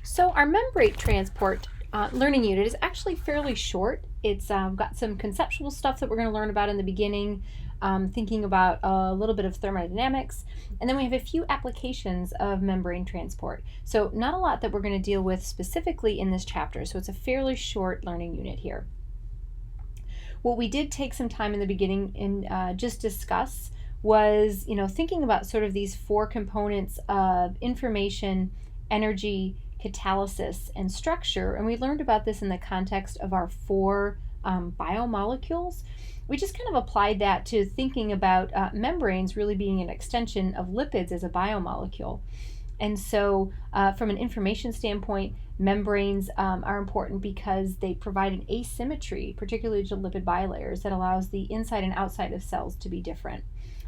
So our membrane transport learning unit is actually fairly short. It's got some conceptual stuff that we're going to learn about in the beginning, thinking about a little bit of thermodynamics, and then we have a few applications of membrane transport. So not a lot that we're going to deal with specifically in this chapter, so it's a fairly short learning unit here. What we did take some time in the beginning and just discuss was, thinking about sort of these four components of information, energy, catalysis, and structure. And we learned about this in the context of our four biomolecules. We just kind of applied that to thinking about membranes really being an extension of lipids as a biomolecule. And so from an information standpoint, membranes are important because they provide an asymmetry, particularly to lipid bilayers, that allows the inside and outside of cells to be different.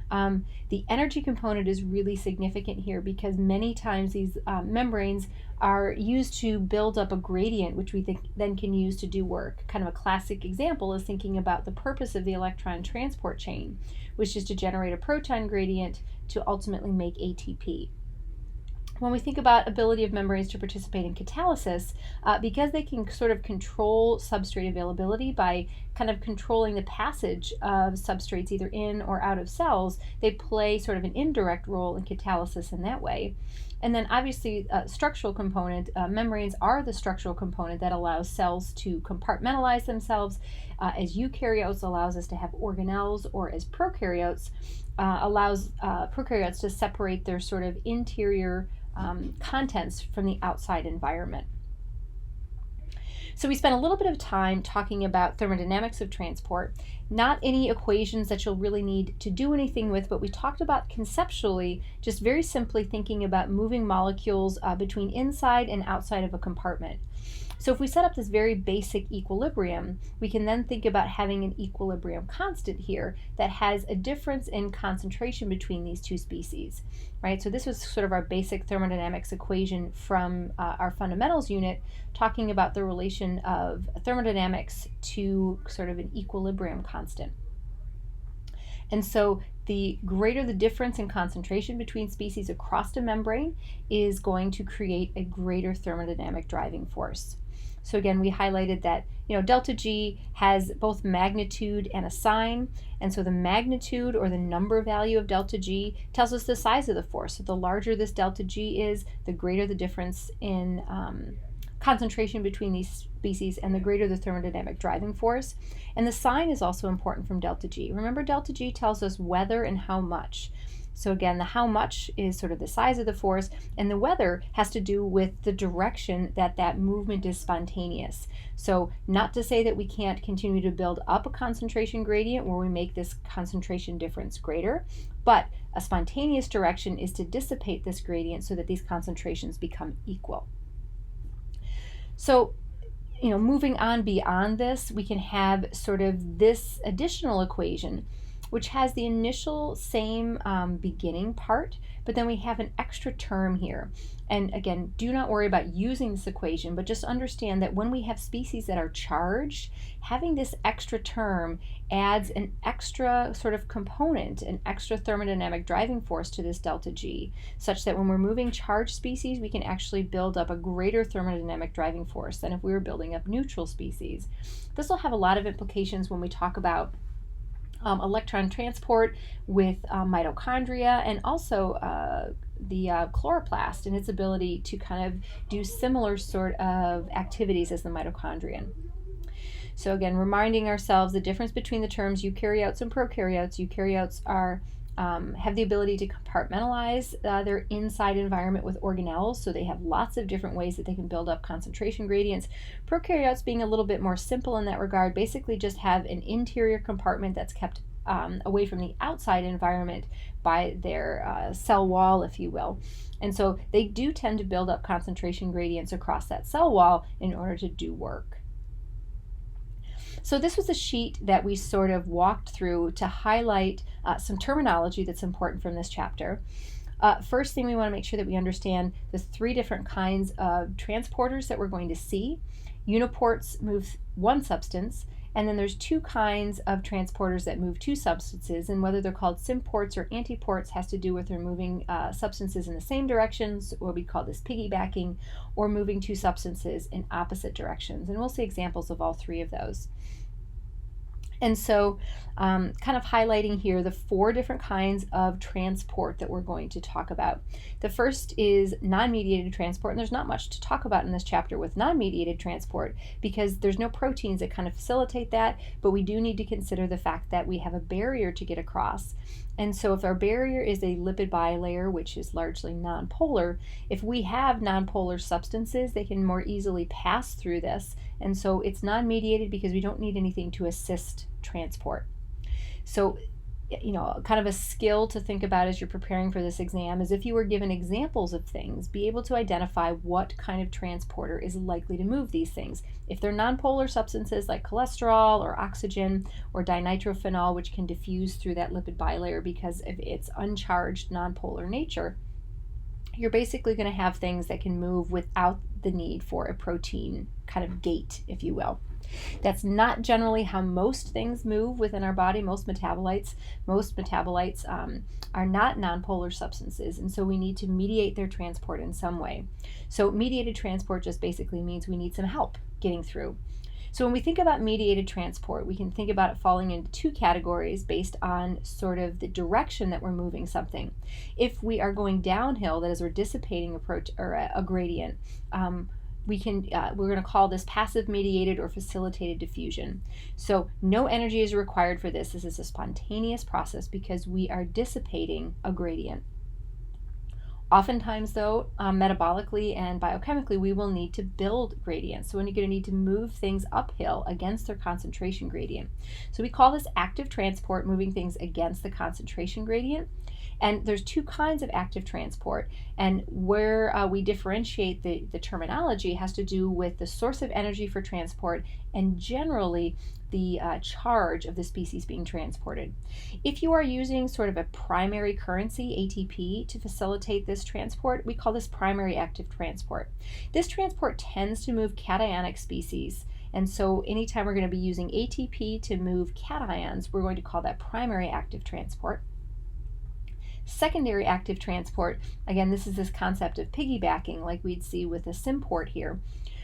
The energy component is really significant here because many times these membranes are used to build up a gradient, which we then can use to do work. Kind of a classic example is thinking about the purpose of the electron transport chain, which is to generate a proton gradient to ultimately make ATP. When we think about ability of membranes to participate in catalysis, because they can sort of control substrate availability by kind of controlling the passage of substrates either in or out of cells, they play sort of an indirect role in catalysis in that way. And then obviously structural component, membranes are the structural component that allows cells to compartmentalize themselves, as eukaryotes allows us to have organelles, or as prokaryotes allows prokaryotes to separate their sort of interior contents from the outside environment. So we spent a little bit of time talking about thermodynamics of transport, not any equations that you'll really need to do anything with, but we talked about conceptually, just very simply thinking about moving molecules between inside and outside of a compartment. So if we set up this very basic equilibrium, we can then think about having an equilibrium constant here that has a difference in concentration between these two species, right? So this was sort of our basic thermodynamics equation from our fundamentals unit, talking about the relation of thermodynamics to sort of an equilibrium constant. And so the greater the difference in concentration between species across a membrane is going to create a greater thermodynamic driving force. So again, we highlighted that delta G has both magnitude and a sign, and so the magnitude or the number value of delta G tells us the size of the force. So the larger this delta G is, the greater the difference in concentration between these species and the greater the thermodynamic driving force. And the sign is also important from delta G. Remember, delta G tells us whether and how much. So again, the how much is sort of the size of the force, and the whether has to do with the direction that that movement is spontaneous. So not to say that we can't continue to build up a concentration gradient where we make this concentration difference greater, but a spontaneous direction is to dissipate this gradient so that these concentrations become equal. So moving on beyond this, we can have sort of this additional equation, which has the initial same beginning part, but then we have an extra term here. And again, do not worry about using this equation, but just understand that when we have species that are charged, having this extra term adds an extra sort of component, an extra thermodynamic driving force to this delta G, such that when we're moving charged species, we can actually build up a greater thermodynamic driving force than if we were building up neutral species. This will have a lot of implications when we talk about electron transport with mitochondria, and also the chloroplast and its ability to kind of do similar sort of activities as the mitochondrion. So again, reminding ourselves the difference between the terms eukaryotes and prokaryotes. Eukaryotes are have the ability to compartmentalize their inside environment with organelles, so they have lots of different ways that they can build up concentration gradients. Prokaryotes, being a little bit more simple in that regard, basically just have an interior compartment that's kept away from the outside environment by their cell wall, if you will. And so they do tend to build up concentration gradients across that cell wall in order to do work. So this was a sheet that we sort of walked through to highlight some terminology that's important from this chapter. First thing, we want to make sure that we understand the three different kinds of transporters that we're going to see. Uniports move one substance, And then there's two kinds of transporters that move two substances, and whether they're called symports or antiports has to do with they're moving substances in the same directions, what we call this piggybacking, or moving two substances in opposite directions. And we'll see examples of all three of those. And so kind of highlighting here the four different kinds of transport that we're going to talk about. The first is non-mediated transport, and there's not much to talk about in this chapter with non-mediated transport because there's no proteins that kind of facilitate that, but we do need to consider the fact that we have a barrier to get across. And so if our barrier is a lipid bilayer, which is largely nonpolar, if we have nonpolar substances, they can more easily pass through this. And so it's non-mediated because we don't need anything to assist transport. So, kind of a skill to think about as you're preparing for this exam is if you were given examples of things, be able to identify what kind of transporter is likely to move these things. If they're nonpolar substances like cholesterol or oxygen or dinitrophenol, which can diffuse through that lipid bilayer because of its uncharged nonpolar nature, you're basically going to have things that can move without the need for a protein kind of gate, if you will. That's not generally how most things move within our body. Most metabolites are not nonpolar substances, and so we need to mediate their transport in some way. So mediated transport just basically means we need some help getting through. So when we think about mediated transport, we can think about it falling into two categories based on sort of the direction that we're moving something. If we are going downhill, that is, we're dissipating a gradient, we're going to call this passive mediated or facilitated diffusion. So no energy is required for this. This is a spontaneous process because we are dissipating a gradient. Oftentimes, though, metabolically and biochemically, we will need to build gradients. So when you're going to need to move things uphill against their concentration gradient. So we call this active transport, moving things against the concentration gradient. And there's two kinds of active transport, and where we differentiate the terminology has to do with the source of energy for transport and generally the charge of the species being transported. If you are using sort of a primary currency, ATP, to facilitate this transport, we call this primary active transport. This transport tends to move cationic species. And so anytime we're going to be using ATP to move cations, we're going to call that primary active transport. Secondary active transport, again, this is this concept of piggybacking like we'd see with a symport here.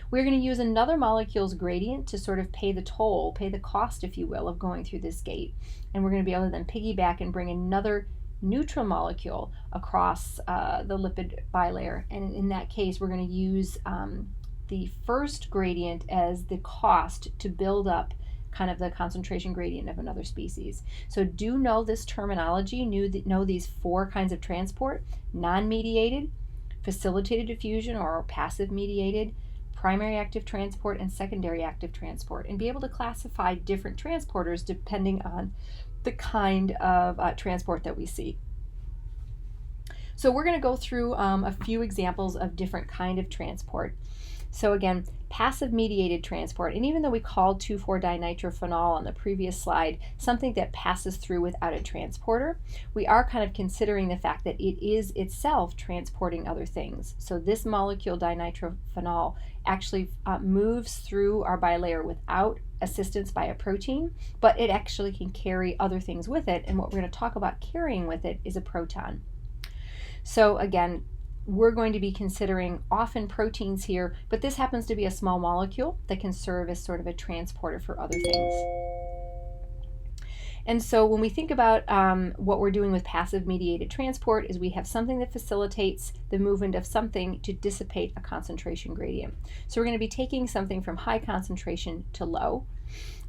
We're going to use another molecule's gradient to sort of pay the toll, pay the cost, if you will, of going through this gate. And we're going to be able to then piggyback and bring another neutral molecule across the lipid bilayer. And in that case, we're going to use the first gradient as the cost to build up kind of the concentration gradient of another species. So do know this terminology, know these four kinds of transport: non-mediated, facilitated diffusion or passive mediated, primary active transport, and secondary active transport, and be able to classify different transporters depending on the kind of transport that we see. So we're going to go through a few examples of different kind of transport. So again, passive mediated transport, and even though we called 2,4-dinitrophenol on the previous slide something that passes through without a transporter, we are kind of considering the fact that it is itself transporting other things. So this molecule, dinitrophenol, actually moves through our bilayer without assistance by a protein, but it actually can carry other things with it, and what we're going to talk about carrying with it is a proton. So again, we're going to be considering often proteins here, but this happens to be a small molecule that can serve as sort of a transporter for other things. And so when we think about what we're doing with passive mediated transport is we have something that facilitates the movement of something to dissipate a concentration gradient. So we're going to be taking something from high concentration to low,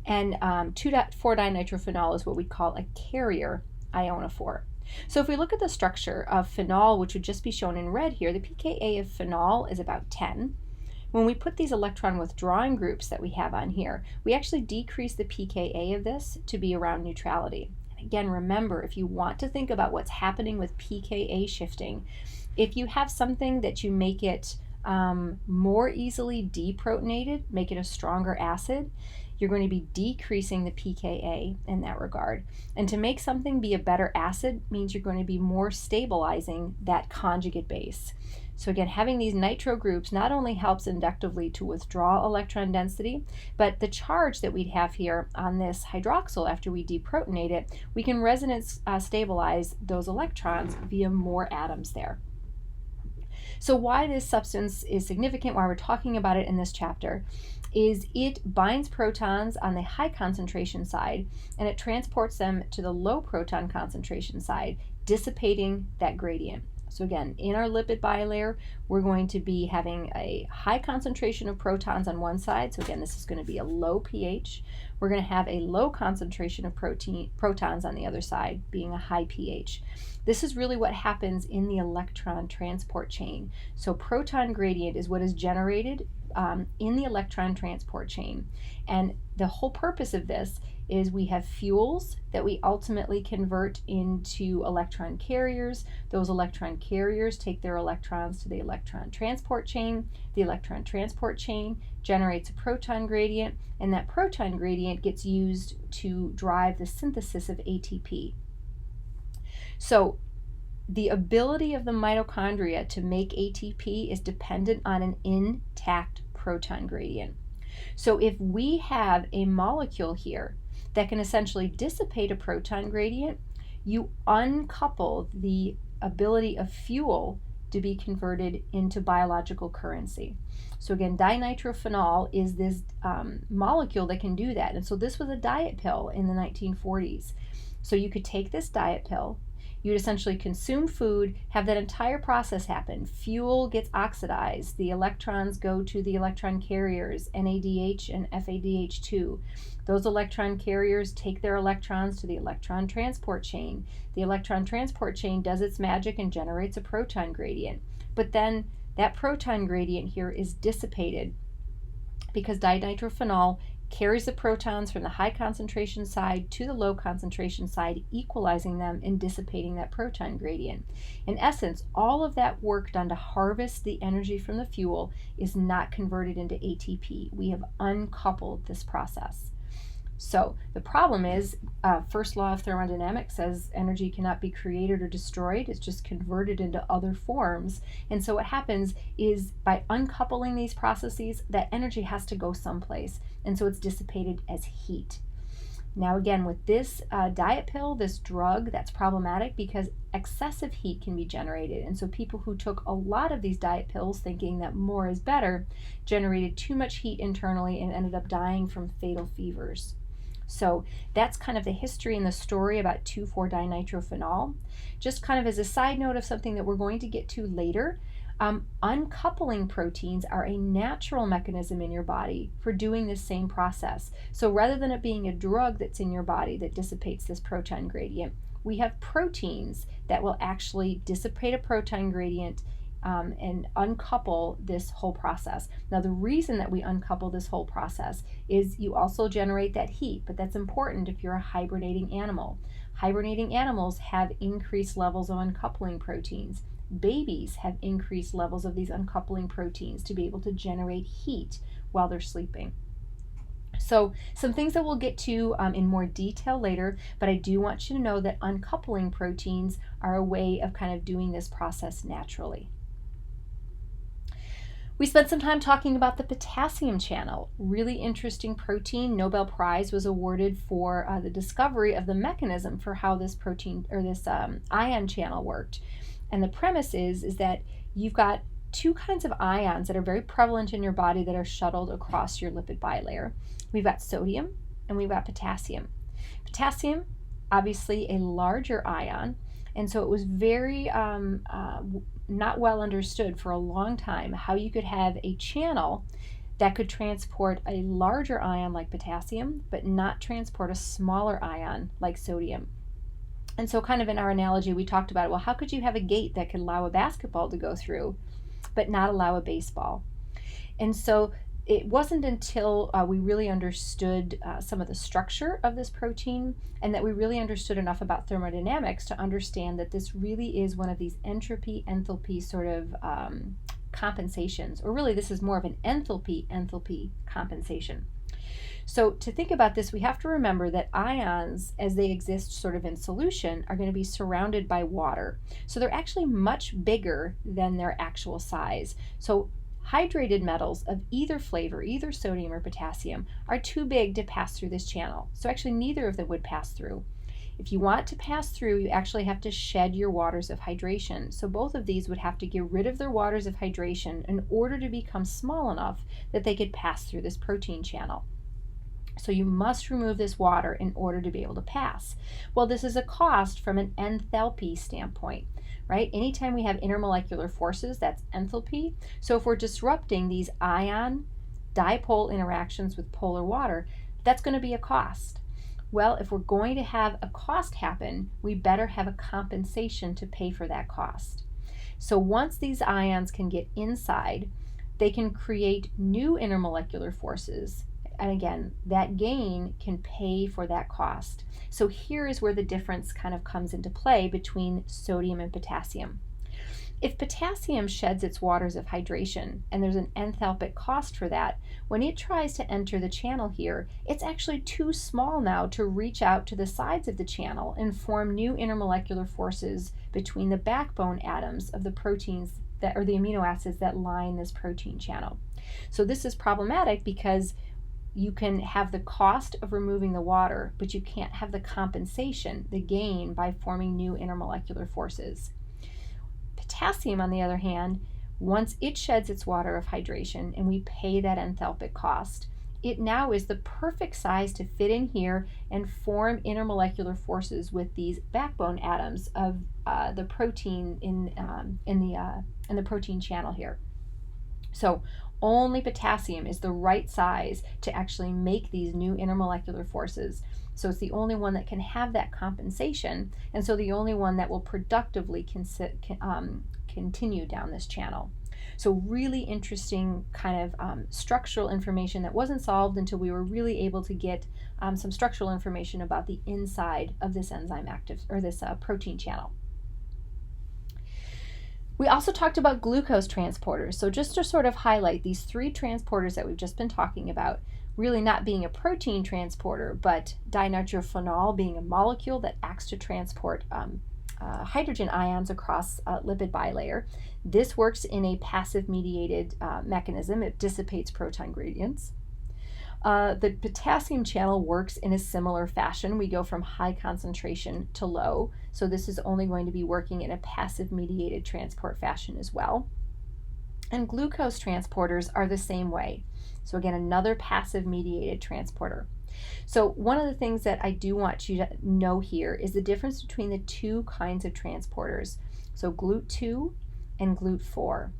and 2,4-dinitrophenol is what we call a carrier ionophore. So if we look at the structure of phenol, which would just be shown in red here, the pKa of phenol is about 10. When we put these electron withdrawing groups that we have on here, we actually decrease the pKa of this to be around neutrality. And again, remember, if you want to think about what's happening with pKa shifting, if you have something that you make it more easily deprotonated, make it a stronger acid, you're going to be decreasing the pKa in that regard. And to make something be a better acid means you're going to be more stabilizing that conjugate base. So again, having these nitro groups not only helps inductively to withdraw electron density, but the charge that we'd have here on this hydroxyl after we deprotonate it, we can resonance stabilize those electrons via more atoms there. So why this substance is significant, why we're talking about it in this chapter, is it binds protons on the high concentration side and it transports them to the low proton concentration side, dissipating that gradient. So again, in our lipid bilayer, we're going to be having a high concentration of protons on one side. So again, this is going to be a low pH. We're going to have a low concentration of protons on the other side, being a high pH. This is really what happens in the electron transport chain. So proton gradient is what is generated in the electron transport chain. And the whole purpose of this is we have fuels that we ultimately convert into electron carriers. Those electron carriers take their electrons to the electron transport chain. The electron transport chain generates a proton gradient, and that proton gradient gets used to drive the synthesis of ATP. So the ability of the mitochondria to make ATP is dependent on an intact proton gradient. So if we have a molecule here that can essentially dissipate a proton gradient, you uncouple the ability of fuel to be converted into biological currency. So again, dinitrophenol is this molecule that can do that. And so this was a diet pill in the 1940s. So you could take this diet pill, you'd essentially consume food, have that entire process happen. Fuel gets oxidized, the electrons go to the electron carriers, NADH and FADH2. Those electron carriers take their electrons to the electron transport chain. The electron transport chain does its magic and generates a proton gradient. But then that proton gradient here is dissipated because dinitrophenol carries the protons from the high concentration side to the low concentration side, equalizing them and dissipating that proton gradient. In essence, all of that work done to harvest the energy from the fuel is not converted into ATP. We have uncoupled this process. So the problem is, first law of thermodynamics says energy cannot be created or destroyed. It's just converted into other forms. And so what happens is by uncoupling these processes, that energy has to go someplace. And so it's dissipated as heat. Now again, with this diet pill, this drug, that's problematic because excessive heat can be generated. And so people who took a lot of these diet pills thinking that more is better generated too much heat internally and ended up dying from fatal fevers. So that's kind of the history and the story about 2,4-dinitrophenol. Just kind of as a side note of something that we're going to get to later, uncoupling proteins are a natural mechanism in your body for doing this same process. So rather than it being a drug that's in your body that dissipates this proton gradient, we have proteins that will actually dissipate a proton gradient and uncouple this whole process. Now the reason that we uncouple this whole process is you also generate that heat, but that's important if you're a hibernating animal. Hibernating animals have increased levels of uncoupling proteins. Babies have increased levels of these uncoupling proteins to be able to generate heat while they're sleeping. So some things that we'll get to in more detail later, but I do want you to know that uncoupling proteins are a way of kind of doing this process naturally. We spent some time talking about the potassium channel. Really interesting protein. Nobel Prize was awarded for the discovery of the mechanism for how this protein or this ion channel worked. And the premise is that you've got two kinds of ions that are very prevalent in your body that are shuttled across your lipid bilayer. We've got sodium and we've got potassium. Potassium, obviously a larger ion, and so it was very not well understood for a long time how you could have a channel that could transport a larger ion like potassium, but not transport a smaller ion like sodium. And so kind of in our analogy, we talked about, well, how could you have a gate that could allow a basketball to go through, but not allow a baseball? And so it wasn't until we really understood some of the structure of this protein and that we really understood enough about thermodynamics to understand that this really is one of these entropy-enthalpy sort of compensations, or really this is more of an enthalpy-enthalpy compensation. So to think about this, we have to remember that ions, as they exist sort of in solution, are going to be surrounded by water. So they're actually much bigger than their actual size. So hydrated metals of either flavor, either sodium or potassium, are too big to pass through this channel. So actually neither of them would pass through. If you want to pass through, you actually have to shed your waters of hydration. So both of these would have to get rid of their waters of hydration in order to become small enough that they could pass through this protein channel. So you must remove this water in order to be able to pass. Well, this is a cost from an enthalpy standpoint, right? Anytime we have intermolecular forces, that's enthalpy. So if we're disrupting these ion dipole interactions with polar water, that's going to be a cost. Well, if we're going to have a cost happen, we better have a compensation to pay for that cost. So once these ions can get inside, they can create new intermolecular forces. And again, that gain can pay for that cost. So here is where the difference kind of comes into play between sodium and potassium. If potassium sheds its waters of hydration, and there's an enthalpic cost for that, when it tries to enter the channel here, it's actually too small now to reach out to the sides of the channel and form new intermolecular forces between the backbone atoms of the proteins that, or the amino acids that line this protein channel. So this is problematic because you can have the cost of removing the water, but you can't have the compensation, the gain, by forming new intermolecular forces. Potassium, on the other hand, once it sheds its water of hydration and we pay that enthalpic cost, it now is the perfect size to fit in here and form intermolecular forces with these backbone atoms of the protein in the protein channel here. So only potassium is the right size to actually make these new intermolecular forces. So it's the only one that can have that compensation, and so the only one that will productively continue down this channel. So really interesting kind of structural information that wasn't solved until we were really able to get some structural information about the inside of this enzyme active, or this protein channel. We also talked about glucose transporters. So just to sort of highlight these three transporters that we've just been talking about, really not being a protein transporter, but dinitrophonol being a molecule that acts to transport hydrogen ions across a lipid bilayer. This works in a passive mediated mechanism. It dissipates proton gradients. The potassium channel works in a similar fashion. We go from high concentration to low. So this is only going to be working in a passive mediated transport fashion as well. And glucose transporters are the same way. So again, another passive mediated transporter. So one of the things that I do want you to know here is the difference between the two kinds of transporters. So GLUT2 and GLUT4.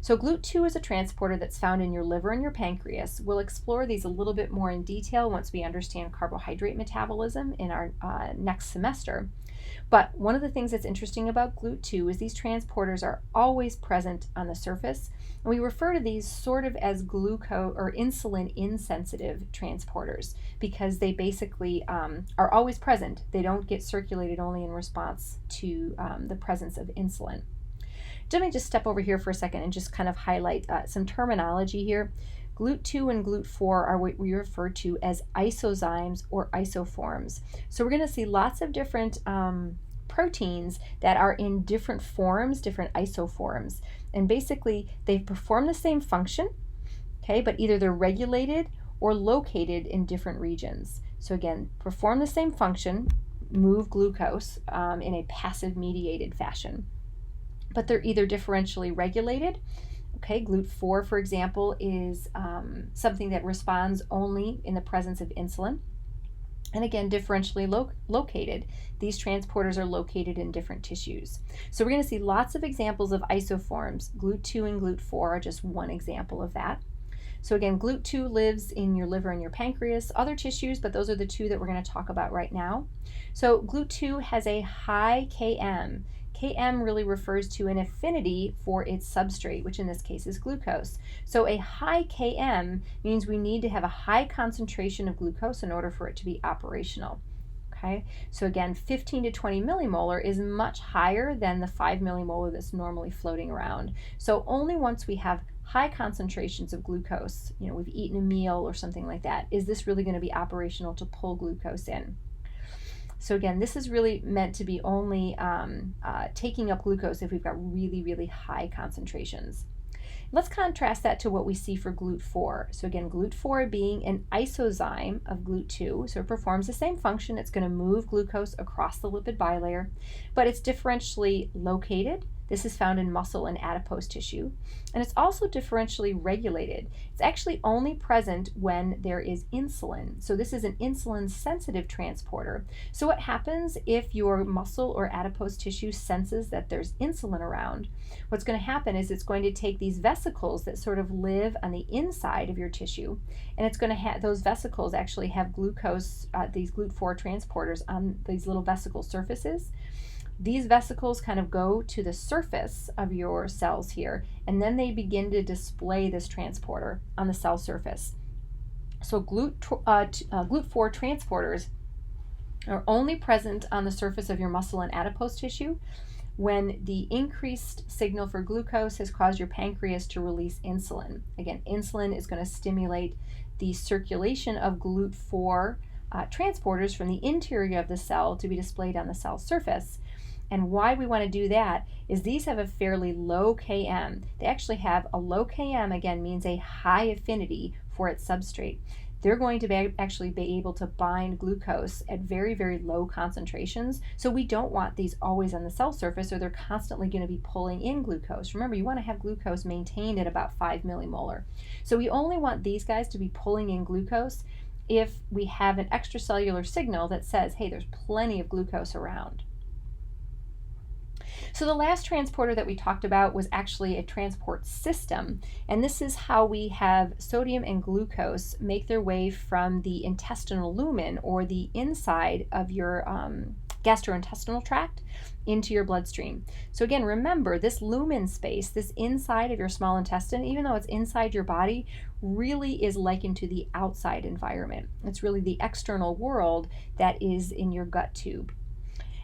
So GLUT2 is a transporter that's found in your liver and your pancreas. We'll explore these a little bit more in detail once we understand carbohydrate metabolism in our next semester. But one of the things that's interesting about GLUT2 is these transporters are always present on the surface, and we refer to these sort of as glucose or insulin insensitive transporters because they basically are always present. They don't get circulated only in response to the presence of insulin. Let me just step over here for a second and just kind of highlight some terminology here. GLUT2 and GLUT4 are what we refer to as isozymes or isoforms. So we're going to see lots of different proteins that are in different forms, different isoforms. And basically, they perform the same function, okay, but either they're regulated or located in different regions. So again, perform the same function, move glucose in a passive mediated fashion. But they're either differentially regulated. Okay, GLUT4, for example, is something that responds only in the presence of insulin. And again, differentially located. These transporters are located in different tissues. So we're going to see lots of examples of isoforms. GLUT2 and GLUT4 are just one example of that. So again, GLUT2 lives in your liver and your pancreas, other tissues, but those are the two that we're going to talk about right now. So GLUT2 has a high Km. Km really refers to an affinity for its substrate, which in this case is glucose. So a high Km means we need to have a high concentration of glucose in order for it to be operational. Okay, so again, 15 to 20 millimolar is much higher than the 5 millimolar that's normally floating around. So only once we have high concentrations of glucose, we've eaten a meal or something like that, is this really going to be operational to pull glucose in? So again, this is really meant to be only taking up glucose if we've got really, really high concentrations. Let's contrast that to what we see for GLUT4. So again, GLUT4 being an isozyme of GLUT2, so it performs the same function. It's going to move glucose across the lipid bilayer, but it's differentially located. This is found in muscle and adipose tissue, and it's also differentially regulated. It's actually only present when there is insulin. So this is an insulin-sensitive transporter. So what happens if your muscle or adipose tissue senses that there's insulin around? What's going to happen is it's going to take these vesicles that sort of live on the inside of your tissue, and it's going to have those vesicles actually have glucose, these GLUT4 transporters on these little vesicle surfaces. These vesicles kind of go to the surface of your cells here, and then they begin to display this transporter on the cell surface. So GLUT4 transporters are only present on the surface of your muscle and adipose tissue when the increased signal for glucose has caused your pancreas to release insulin. Again, insulin is going to stimulate the circulation of GLUT4 transporters from the interior of the cell to be displayed on the cell surface. And why we want to do that is these have a fairly low Km. They actually have a low Km, again, means a high affinity for its substrate. They're going to actually be able to bind glucose at very, very low concentrations. So we don't want these always on the cell surface, or they're constantly going to be pulling in glucose. Remember, you want to have glucose maintained at about 5 millimolar. So we only want these guys to be pulling in glucose if we have an extracellular signal that says, hey, there's plenty of glucose around. So the last transporter that we talked about was actually a transport system, and this is how we have sodium and glucose make their way from the intestinal lumen, or the inside of your gastrointestinal tract, into your bloodstream. So again, remember, this lumen space, this inside of your small intestine, even though it's inside your body, really is likened to the outside environment. It's really the external world that is in your gut tube.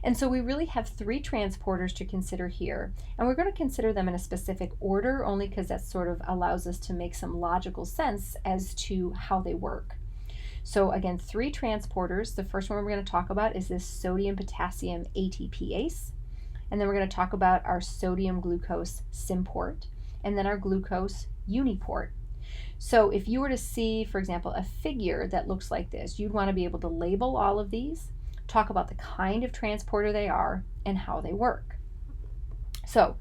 And so we really have 3 transporters to consider here, and we're going to consider them in a specific order only because that sort of allows us to make some logical sense as to how they work. So again, 3 transporters. The first one we're going to talk about is this sodium-potassium ATPase, and then we're going to talk about our sodium-glucose symport, and then our glucose uniport. So if you were to see, for example, a figure that looks like this, you'd want to be able to label all of these, talk about the kind of transporter they are, and how they work. So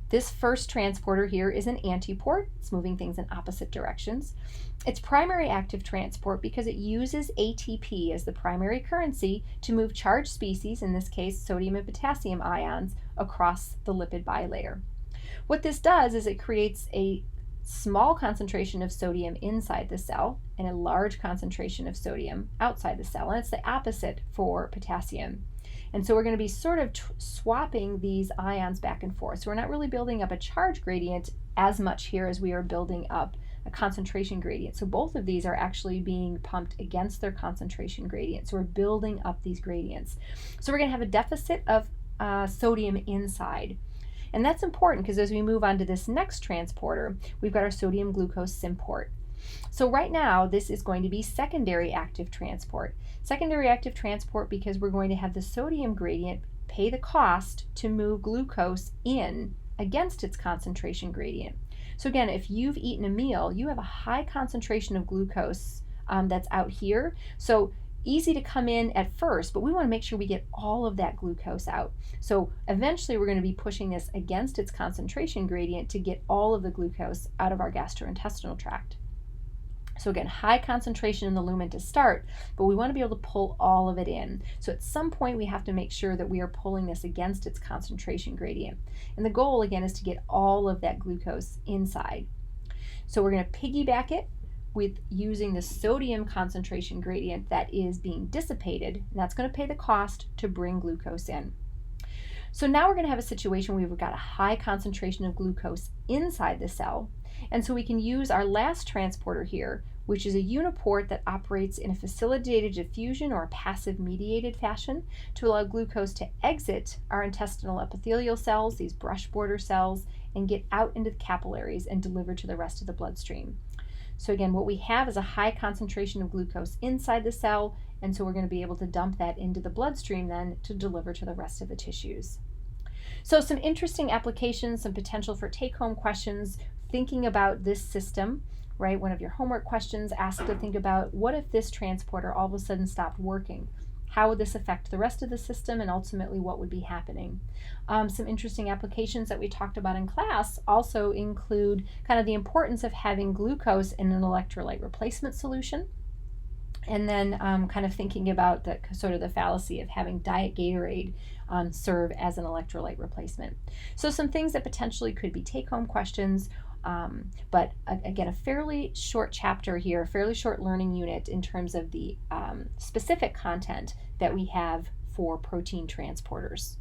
this first transporter here is an antiport. It's moving things in opposite directions. It's primary active transport because it uses ATP as the primary currency to move charged species, in this case sodium and potassium ions, across the lipid bilayer. What this does is it creates a small concentration of sodium inside the cell and a large concentration of sodium outside the cell, and it's the opposite for potassium. And so we're going to be sort of swapping these ions back and forth. So we're not really building up a charge gradient as much here as we are building up a concentration gradient. So both of these are actually being pumped against their concentration gradient. So we're building up these gradients. So we're going to have a deficit of sodium inside. And that's important because as we move on to this next transporter, we've got our sodium glucose symport. So right now, this is going to be secondary active transport. Secondary active transport because we're going to have the sodium gradient pay the cost to move glucose in against its concentration gradient. So again, if you've eaten a meal, you have a high concentration of glucose that's out here. So easy to come in at first, but we want to make sure we get all of that glucose out. So eventually we're going to be pushing this against its concentration gradient to get all of the glucose out of our gastrointestinal tract. So again, high concentration in the lumen to start, but we want to be able to pull all of it in. So at some point we have to make sure that we are pulling this against its concentration gradient. And the goal again is to get all of that glucose inside. So we're going to piggyback it with using the sodium concentration gradient that is being dissipated, and that's going to pay the cost to bring glucose in. So now we're going to have a situation where we've got a high concentration of glucose inside the cell, and so we can use our last transporter here, which is a uniport that operates in a facilitated diffusion or a passive mediated fashion to allow glucose to exit our intestinal epithelial cells, these brush border cells, and get out into the capillaries and delivered to the rest of the bloodstream. So again, what we have is a high concentration of glucose inside the cell, and so we're going to be able to dump that into the bloodstream then to deliver to the rest of the tissues. So some interesting applications, some potential for take-home questions, thinking about this system, right? One of your homework questions asks to think about, what if this transporter all of a sudden stopped working? How would this affect the rest of the system, and ultimately what would be happening? Some interesting applications that we talked about in class also include kind of the importance of having glucose in an electrolyte replacement solution, and then kind of thinking about the sort of the fallacy of having Diet Gatorade serve as an electrolyte replacement. So some things that potentially could be take-home questions, but again, a fairly short chapter here, a fairly short learning unit in terms of the specific content that we have for protein transporters.